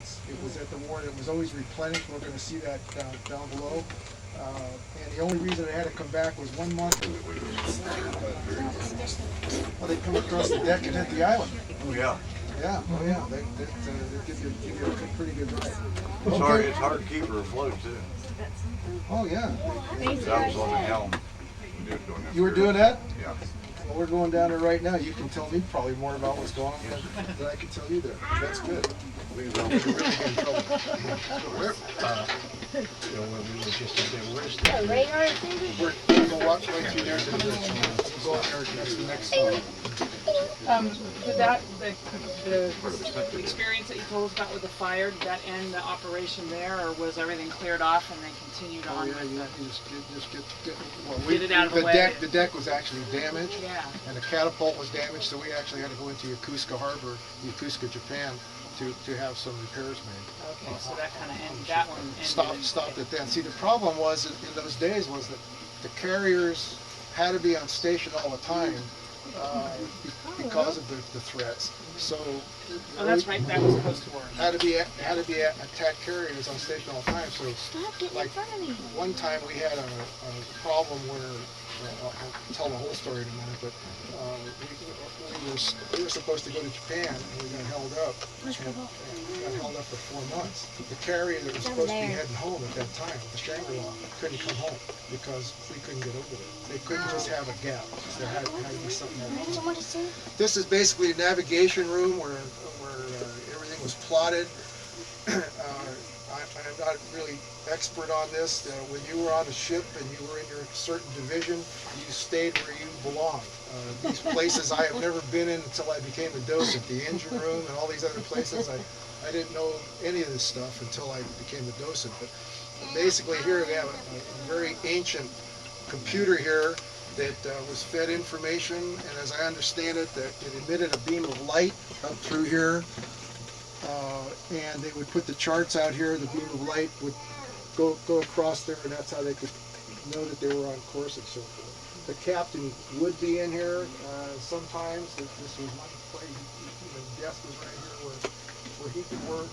It was at the ward. It was always replenished. We're going to see that down below. And the only reason it had to come back was 1 month. Well, they come across the deck and hit the island. Oh yeah. Yeah, oh yeah. They give you a pretty good ride. It's hard to keep her afloat too. Oh yeah. I was on the helm. You were doing that? Yeah. Well, we're going down there right now. You can tell me probably more about what's going on than I can tell you there. That's good. We're really in trouble. When we were just up there, where's the radar? We're going to walk right through there. We'll go up there next time. Did that, the experience that you told us about with the fire, did that end the operation there, or was everything cleared off and they continued Oh on? yeah, with you the, just get well, Get it out of the way. The deck was actually damaged, Yeah. and the catapult was damaged, so we actually had to go into Yokosuka Harbor, Yokosuka, Japan, to have some repairs made. Okay, so that kind of ended, that one ended. Stopped it then. See, the problem was in those days was that the carriers had to be on station all the time because of the threats. So Oh, that's right, that was post-war. had to be attack carriers on station all the time. So like one time we had a problem where I'll tell the whole story in a minute, but we were supposed to go to Japan and we got held up. And we got held up for 4 months. The carrier that was supposed to be heading home at that time, the Shangri-La, couldn't come home because we couldn't get over there. They couldn't just have a gap. There had to be something else. This is basically a navigation room where everything was plotted. I'm not really expert on this. When you were on the ship and you were in your certain division, you stayed where you belonged. These places I have never been in until I became a docent. The engine room and all these other places, I didn't know any of this stuff until I became a docent. But basically here we have a very ancient computer here that was fed information, and as I understand it, that it emitted a beam of light up through here. And they would put the charts out here. The beam of light would go across there, and that's how they could know that they were on course and so forth. The captain would be in here sometimes. This was one place. The desk was right here where he could work.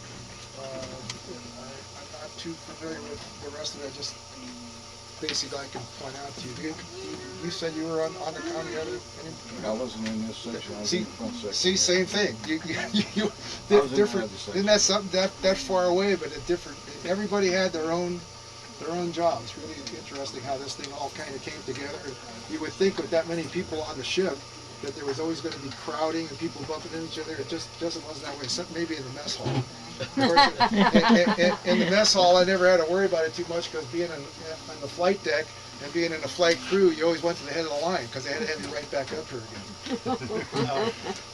I'm not too familiar with the rest of it. Just basically I can point out to you. You said you were on the county other. I wasn't in this section. I was in the front section. See, same thing. Different. Isn't that something that far away? But a different. Everybody had their own job. It's really interesting how this thing all kind of came together. You would think with that many people on the ship that there was always going to be crowding and people bumping into each other. It just wasn't that way, except maybe in the mess hall. In the mess hall, I never had to worry about it too much because being on the flight deck and being in a flight crew, you always went to the head of the line because they had to have you right back up here again.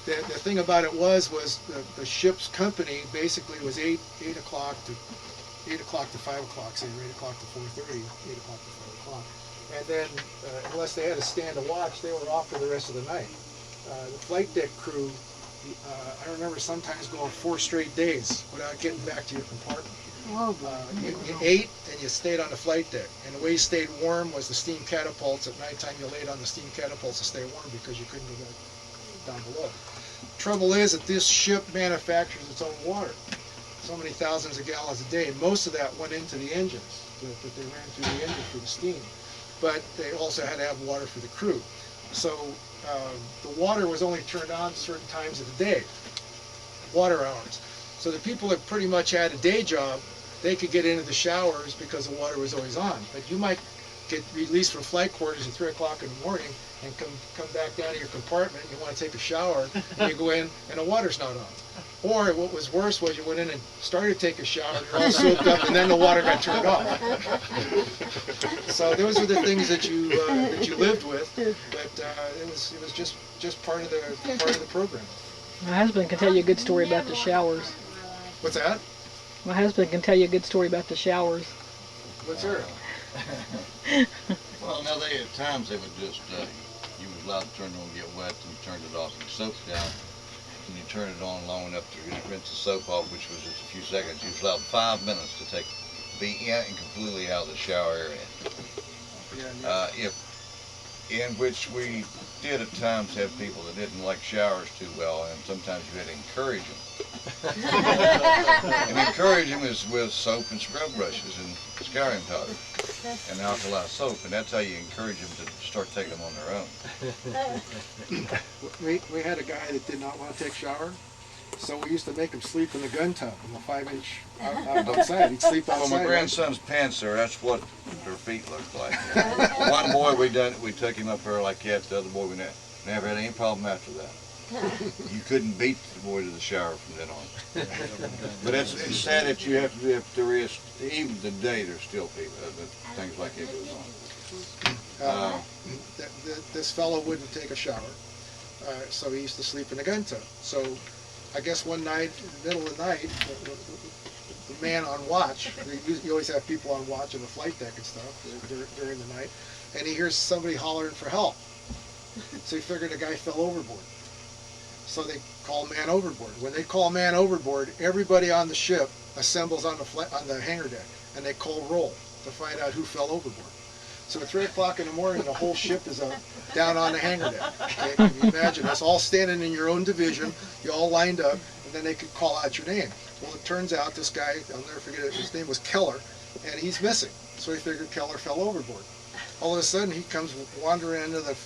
The thing about it was the ship's company basically was 8 o'clock to 5 o'clock, say 8 o'clock to 4:30, 8 o'clock to 5 o'clock. And then, unless they had to stand a watch, they were off for the rest of the night. The flight deck crew, I remember sometimes going 4 straight days without getting back to your compartment. You ate and you stayed on the flight deck. And the way you stayed warm was the steam catapults. At nighttime you laid on the steam catapults to stay warm because you couldn't go back down below. Trouble is that this ship manufactures its own water. So many thousands of gallons a day. Most of that went into the engines, that they ran through the engine for the steam. But they also had to have water for the crew. So the water was only turned on certain times of the day, water hours. So the people that pretty much had a day job, they could get into the showers because the water was always on. But you might get released from flight quarters at 3 o'clock in the morning and come back down to your compartment, you want to take a shower, and you go in and the water's not on. Or what was worse was you went in and started to take a shower, you're all soaked up, and then the water got turned off. So those were the things that you lived with, but it was just part of the program. My husband can tell you a good story about the showers. What's that? My husband can tell you a good story about the showers. What's there? Well, now at times they would just, you was allowed to turn it on and get wet, and you turned it off and soaked down. And you turn it on long enough to rinse the soap off, which was just a few seconds. You was allowed 5 minutes to be in and completely out of the shower area. In which we did at times have people that didn't like showers too well, and sometimes you had to encourage them And encourage them with soap and scrub brushes and scouring powder and alkali soap, and that's how you encourage them to start taking them on their own. We had a guy that did not want to take a shower, so we used to make him sleep in the gun tub in the 5-inch outside. He'd sleep outside. Well, my grandson's pants there, that's what their feet looked like. One boy we took him up there like that, the other boy we never had any problem after that. You couldn't beat the boy to the shower from then on. But it's sad that you have to do it, there is, even today there's still people, things like that goes on. This fellow wouldn't take a shower, so he used to sleep in the gun tub. So I guess one night, in the middle of the night, the man on watch, you always have people on watch on the flight deck and stuff during the night, and he hears somebody hollering for help. So he figured a guy fell overboard. So they call man overboard. When they call man overboard, everybody on the ship assembles on the hangar deck, and they call roll to find out who fell overboard. So at 3 o'clock in the morning, the whole ship is down on the hangar deck. Okay? Can you imagine? Us all standing in your own division, you all lined up, and then they could call out your name. Well, it turns out this guy, I'll never forget it, his name was Keller, and he's missing. So he figured Keller fell overboard. All of a sudden, he comes wandering onto the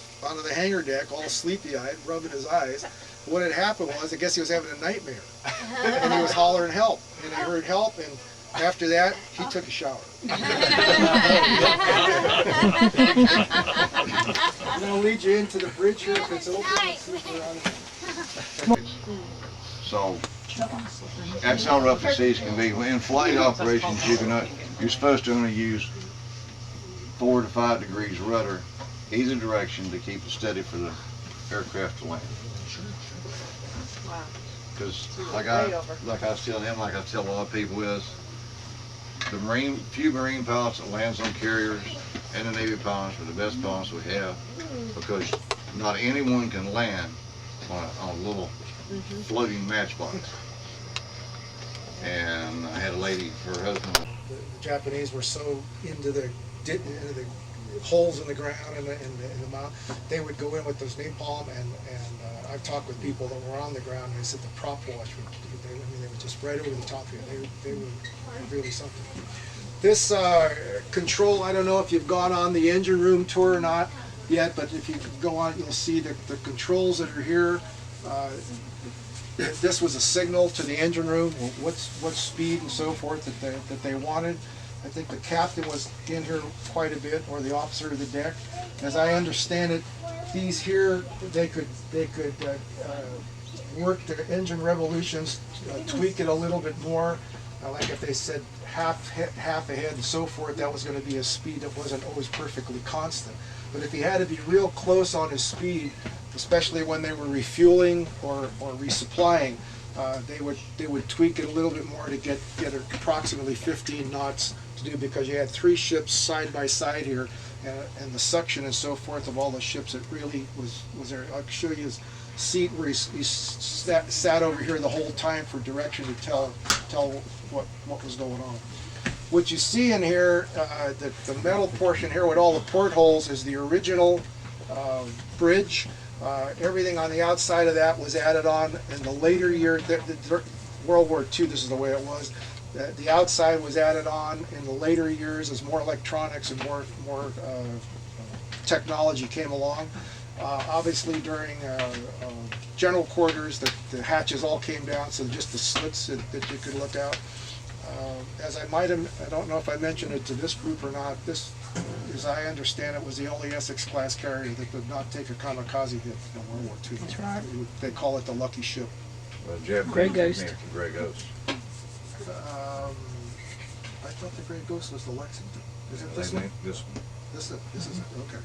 hangar deck, all sleepy-eyed, rubbing his eyes. What had happened was, I guess he was having a nightmare, and he was hollering help, and he heard help, and after that, he took a shower. I'm going to lead you into the bridge here if it's open. So, that's how rough the seas can be. In flight operations, you're supposed to only use 4 to 5 degrees rudder, either direction, to keep it steady for the aircraft to land. Wow. Because like I was telling him, like I tell a lot of people is, the few Marine pilots that lands on carriers and the Navy pilots are the best pilots we have, because not anyone can land on a little floating matchbox. And I had a lady, her husband. The Japanese were so into the holes in the ground and the mountain, they would go in with those napalm, and I've talked with people that were on the ground, and they said the prop wash, they were just right over the top of it. They were really something. This control, I don't know if you've gone on the engine room tour or not yet, but if you go on, you'll see the controls that are here. This was a signal to the engine room, what speed and so forth that they wanted. I think the captain was in here quite a bit, or the officer of the deck. As I understand it, these here, they could work the engine revolutions, tweak it a little bit more. Like if they said half ahead and so forth, that was going to be a speed that wasn't always perfectly constant. But if he had to be real close on his speed, especially when they were refueling or resupplying, they would tweak it a little bit more to get approximately 15 knots to do, because you had 3 ships side by side here, and the suction and so forth of all the ships, it really was there. I'll show you his seat where he sat over here the whole time for direction to tell what was going on. What you see in here, the metal portion here with all the portholes, is the original bridge. Everything on the outside of that was added on in the later year. World War II, this is the way it was. The outside was added on in the later years as more electronics and more technology came along. Obviously during general quarters, the hatches all came down, so just the slits that you could look out. As I don't know if I mentioned it to this group or not, this, as I understand it, was the only Essex class carrier that did not take a kamikaze hit in World War II. That's right. They call it the lucky ship. Grey Ghost. Grey Ghost. I thought the Grey Ghost was the Lexington. Is it this one? This one. This is it, okay.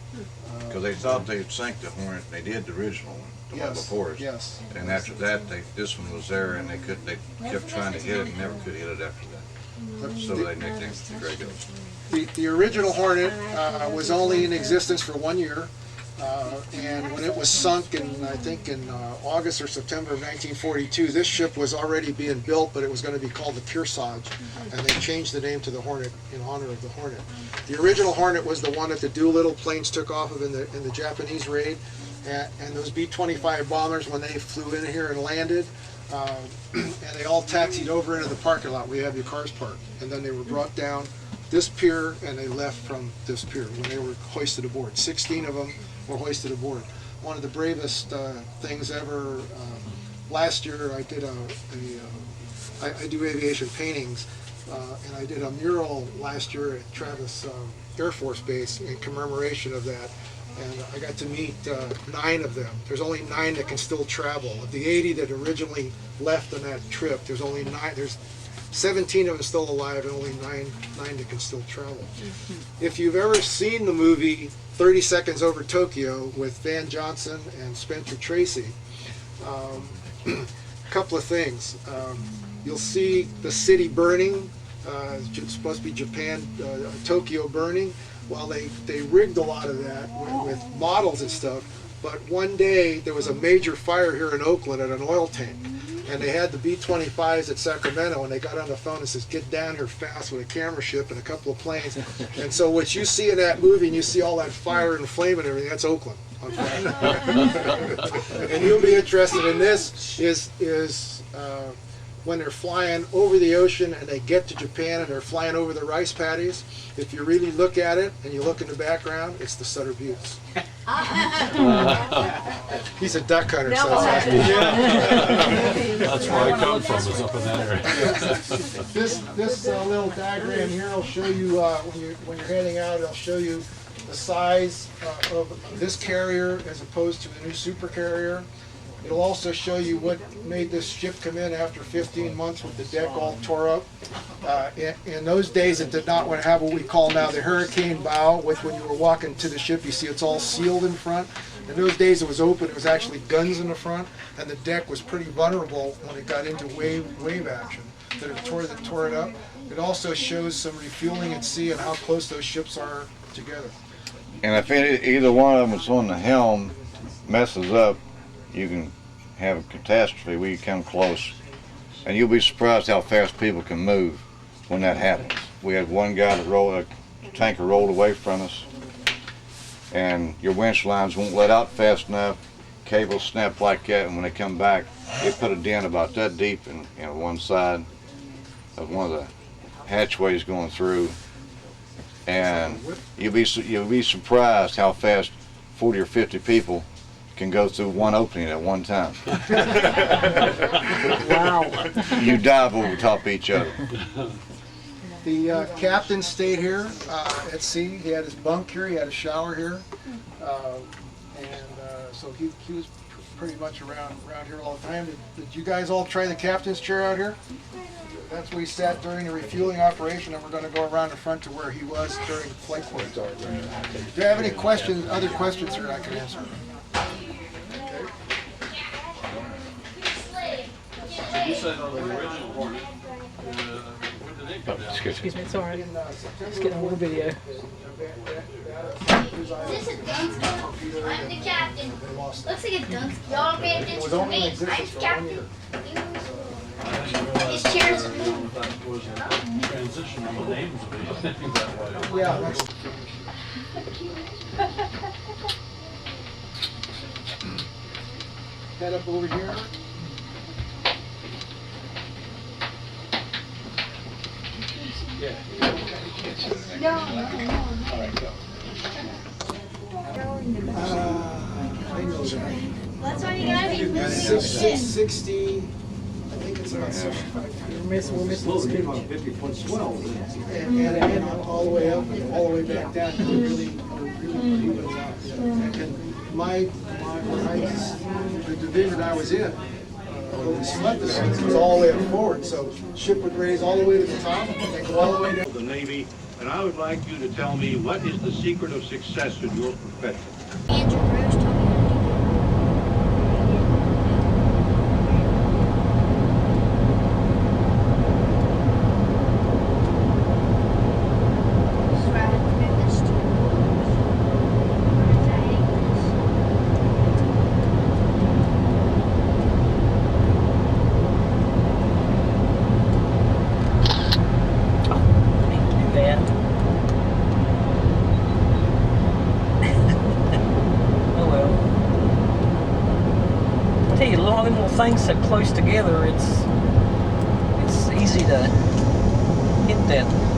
Because they thought they'd sank the Hornet. They did the original one, the one before us. Yes. And after that, this one was there, and they kept trying to hit it and never could hit it after that. So they nicknamed it the Grey Ghost. The original Hornet was only in existence for 1 year, and when it was sunk I think in August or September of 1942, this ship was already being built, but it was going to be called the Kearsarge, and they changed the name to the Hornet in honor of the Hornet. The original Hornet was the one that the Doolittle planes took off of in the Japanese raid, and those B-25 bombers, when they flew in here and landed, and they all taxied over into the parking lot. We have your cars parked, and then they were brought down this pier, and they left from this pier when they were hoisted aboard. 16 of them were hoisted aboard. One of the bravest things ever. Last year, I did I do aviation paintings, and I did a mural last year at Travis Air Force Base in commemoration of that. And I got to meet 9 of them. There's only 9 that can still travel. Of the 80 that originally left on that trip, there's only 9. There's 17 of them still alive, and only 9 that can still travel. If you've ever seen the movie 30 Seconds Over Tokyo with Van Johnson and Spencer Tracy, a couple of things. You'll see the city burning. It's supposed to be Japan, Tokyo burning. Well, they rigged a lot of that with models and stuff, but one day there was a major fire here in Oakland at an oil tank, and they had the B-25s at Sacramento, and they got on the phone and says, get down here fast with a camera ship and a couple of planes. And so what you see in that movie, and you see all that fire and flame and everything, that's Oakland on fire. And you'll be interested in this is when they're flying over the ocean and they get to Japan and they're flying over the rice paddies. If you really look at it and you look in the background, it's the Sutter Buttes. He's a duck hunter, so That's where I come from, is up in that area. This little diagram here will show you when you're heading out. It'll show you the size of this carrier as opposed to the new super carrier. It'll also show you what made this ship come in after 15 months with the deck all tore up. In those days, it did not have what we call now the hurricane bow, with when you were walking to the ship, you see it's all sealed in front. In those days, it was open. It was actually guns in the front, and the deck was pretty vulnerable when it got into wave action. That it tore it up. It also shows some refueling at sea and how close those ships are together. And if either one of them that's on the helm messes up, you can have a catastrophe where you come close. And you'll be surprised how fast people can move when that happens. We had one guy that a tanker rolled away from us, and your winch lines won't let out fast enough. Cables snap like that, and when they come back, it put a dent about that deep in one side of one of the hatchways going through. And you'll be surprised how fast 40 or 50 people can go through one opening at one time. Wow. You dive over top of each other. The captain stayed here at sea. He had his bunk here. He had a shower here, so he was pretty much around here all the time. Did you guys all try the captain's chair out here? That's where he sat during the refueling operation, and we're going to go around the front to where he was during flight course. Do you have any questions? Other questions here I can answer? You said on the original Hornet, when did they come down? Excuse me, sorry. Let's get on the video. Is this a Dunsky? I'm the captain. Looks like a Dunsky. Y'all pay attention to me. I'm captain. His chair's moving. That was a transition on the names of it. Yeah. Head up over here. I know that. That's why you gotta be moving. 660, I think it's about 65 feet. We're missing the speech. And all the way up and all the way back down. It really evens out. And the division I was in, where we slept this was all the way up forward. So ship would raise all the way to the top and go all the way down. The Navy, and I would like you to tell me what is the secret of success in your profession? Andrew Bruce told me. things sit close together, it's easy to hit that.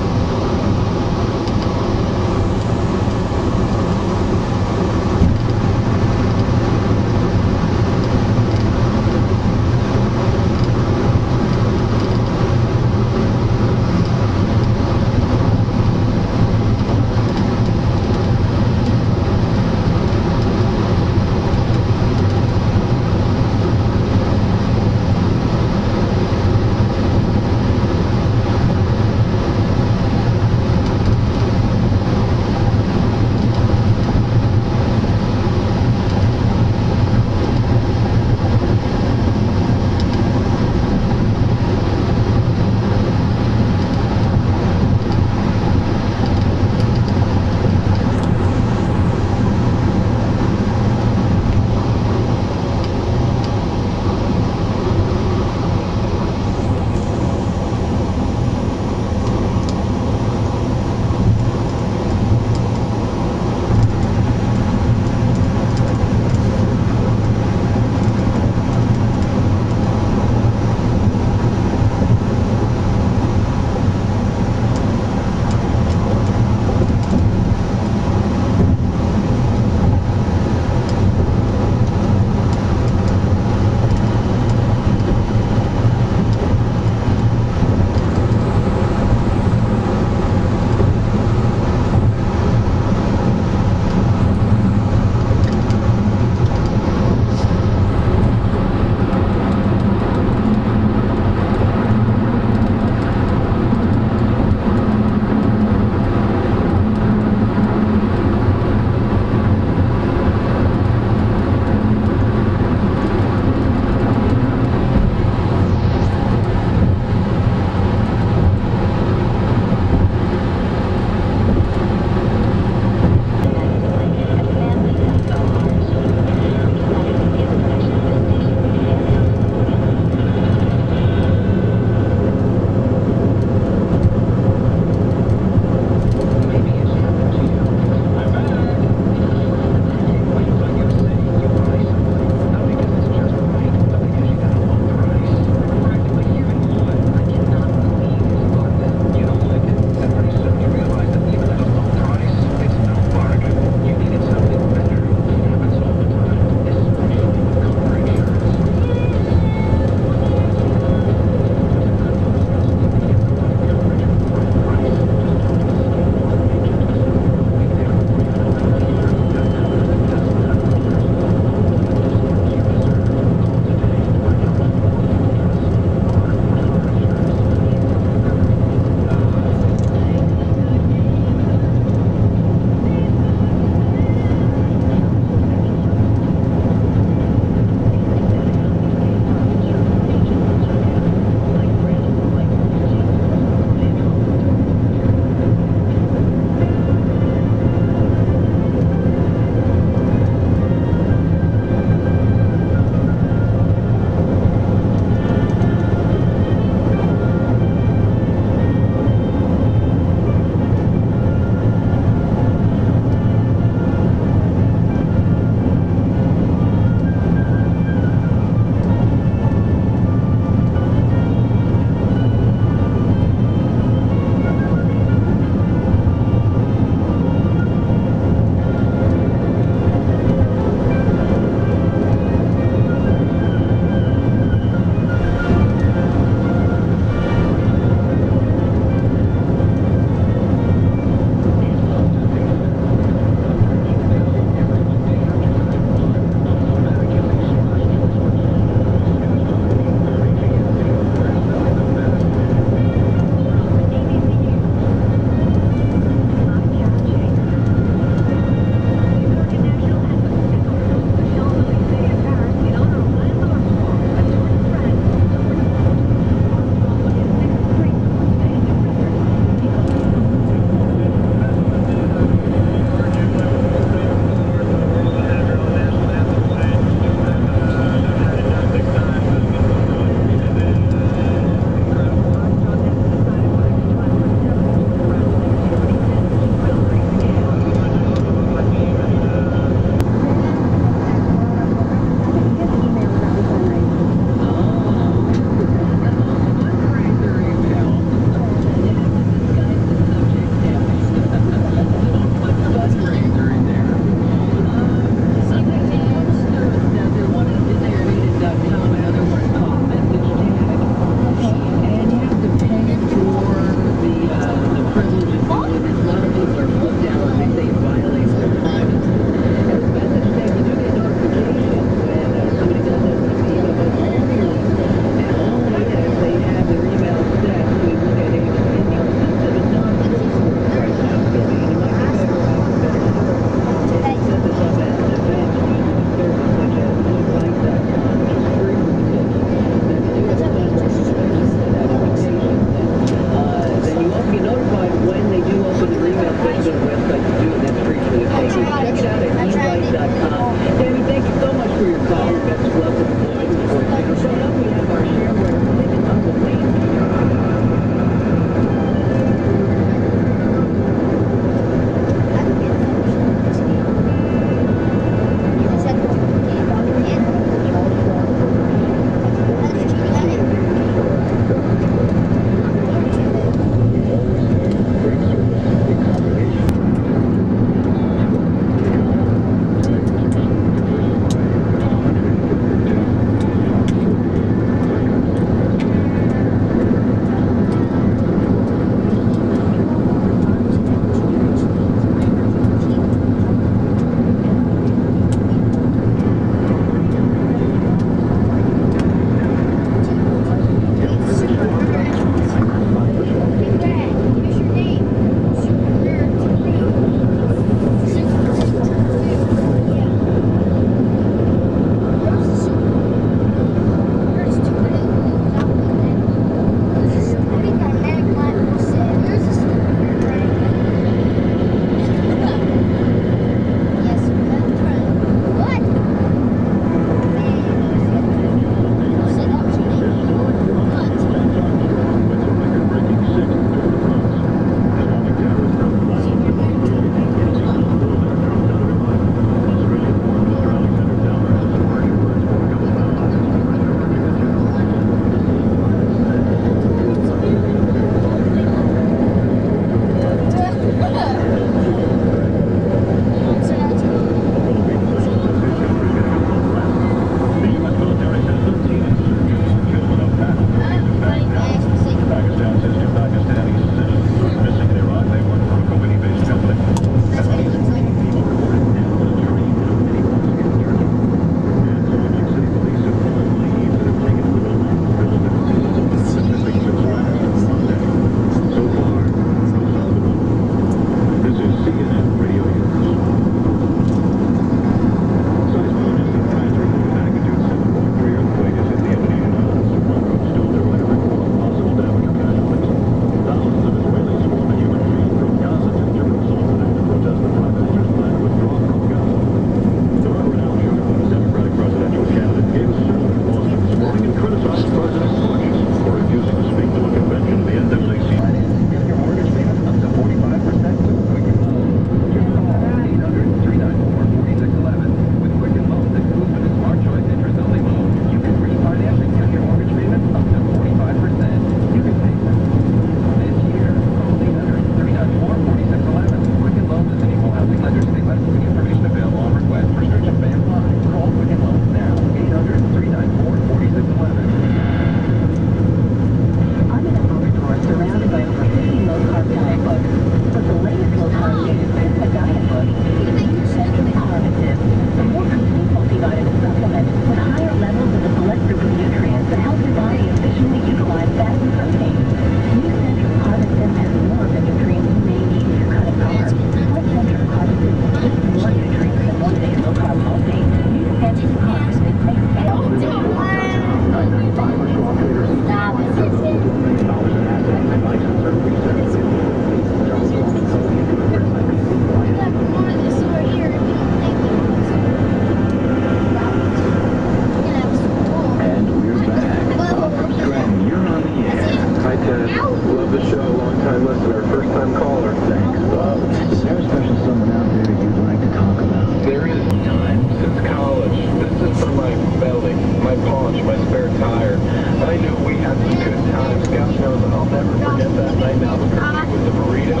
never forget that night in Albuquerque with the burrito.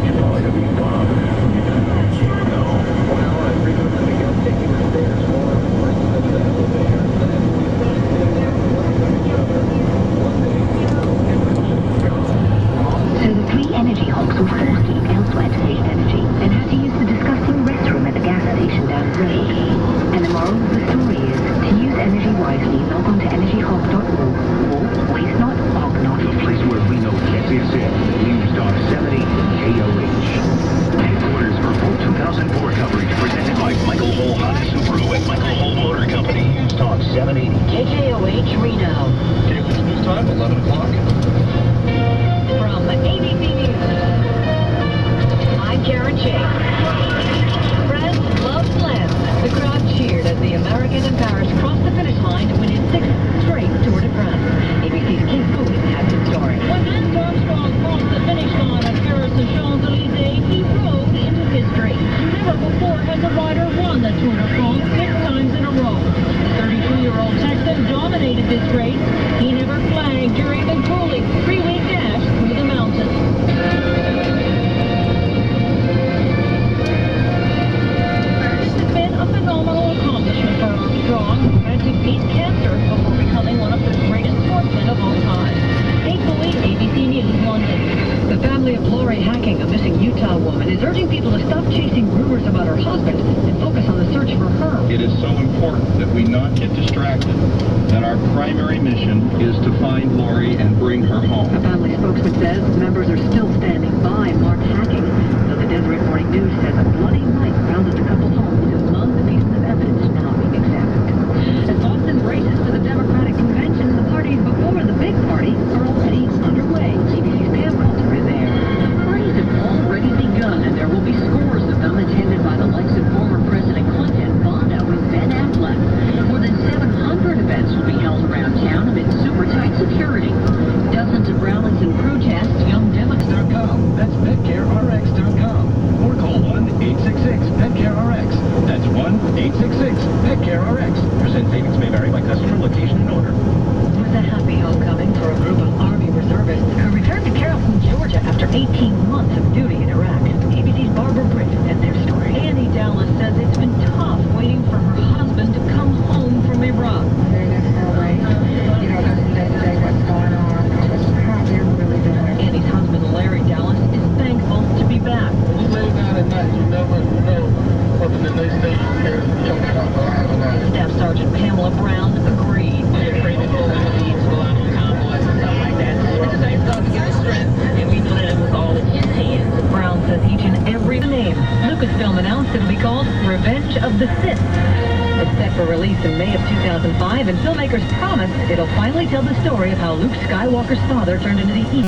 You're probably gonna be fun. No. Well, I frequently began taking the stairs more and more than the elevator. Then we started sitting there looking at each other. One day, everything was gone. So the three energy hawks were forced to look elsewhere to save energy and had to use the disgusting restroom at the gas station down the road. And the moral of the story is, to use energy wisely, log on to energyhawk.org or waste not, hog not. The place where Reno gets its in. News Talk 70 KOH. Headquarters for full 2004 coverage presented by Michael Hull Honda Subaru and Michael Hull Motor Company. News Talk 780. KKOH Reno. Okay, what's news time? 11 o'clock. From ABC News, I'm Karen Chase. Friends love Slim. The crowd cheered as the American in Paris crossed the finish line to win his 6th straight Tour de France. ABC's Kim Booth has the story. When Lance Armstrong crossed the finish line at Paris' Champs-Élysées, he rode into history. Never before has a rider won the Tour de France 6 times in a row. The 32-year-old Texan dominated this race. He never flagged during the grueling 3-week dash through the mountains. This has been a phenomenal accomplishment for Armstrong, who had to beat cancer before becoming one of the greatest sportsmen of all time. Kate Bowie, ABC News, London. The family of Lori Hacking, a missing Utah woman, is urging people to stop chasing rumors about her husband and focus on the search for her. It is so important that we not get distracted, that our primary mission is to find Lori and bring her home. A family spokesman says members are still standing by Mark Hacking, though the Deseret Morning News says a bloody knife found at the couple's home is among the pieces of evidence now being examined. As Boston's races for the Democratic Convention, the parties before the big party are already underway. CBC's Pam Coulter is there. The parties have already begun, and there will be scores of them attended by the likes of former President Clinton, Bono, and Ben Affleck. More than 700 events will be held around town amid super tight security. Dozens of rallies and protests. YoungDemocrats.com. That's PetCareRx.com. Or call 1-866-PetCareRx. That's 1-866-PetCareRx. Percent savings may vary by customer, location, and order. With a happy homecoming for a group of Army reservists who returned to Carrollton, Georgia after 18 months of duty in Iraq. ABC's Barbara Britt has their story. Annie Dallas says it's been tough waiting for her husband to come home from Iraq. You know, doesn't day what's going on. How they're really doing. Annie's husband, Larry Dallas, is thankful to be back. You lay down at night, you never know whether the next day you're coming up alive or not. Staff Sergeant Pamela Brown agreed. We're afraid to go in the needs, go out on convoys and stuff like that. It's a nice stuff to give us strength, and we know that it was all in his hands. Brown says each and every name. Lucasfilm announced it'll be called Revenge of the Sith. It's set for release in May of 2005, and filmmakers promise it'll finally tell the story of how Luke Skywalker's father turned into the evil.